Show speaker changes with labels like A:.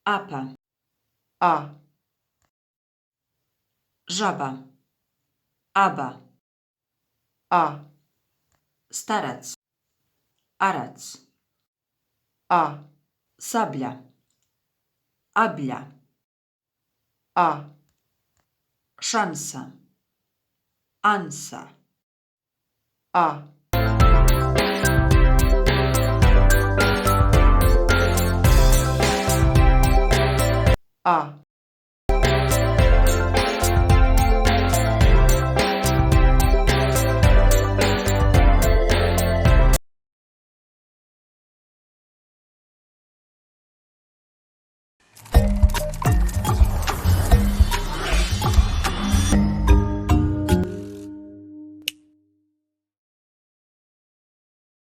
A: apa,
B: A,
A: żaba, aba,
B: A,
A: starac, arac,
B: A,
A: sablia, ablia,
B: A,
A: szansa, ansa,
B: A, A.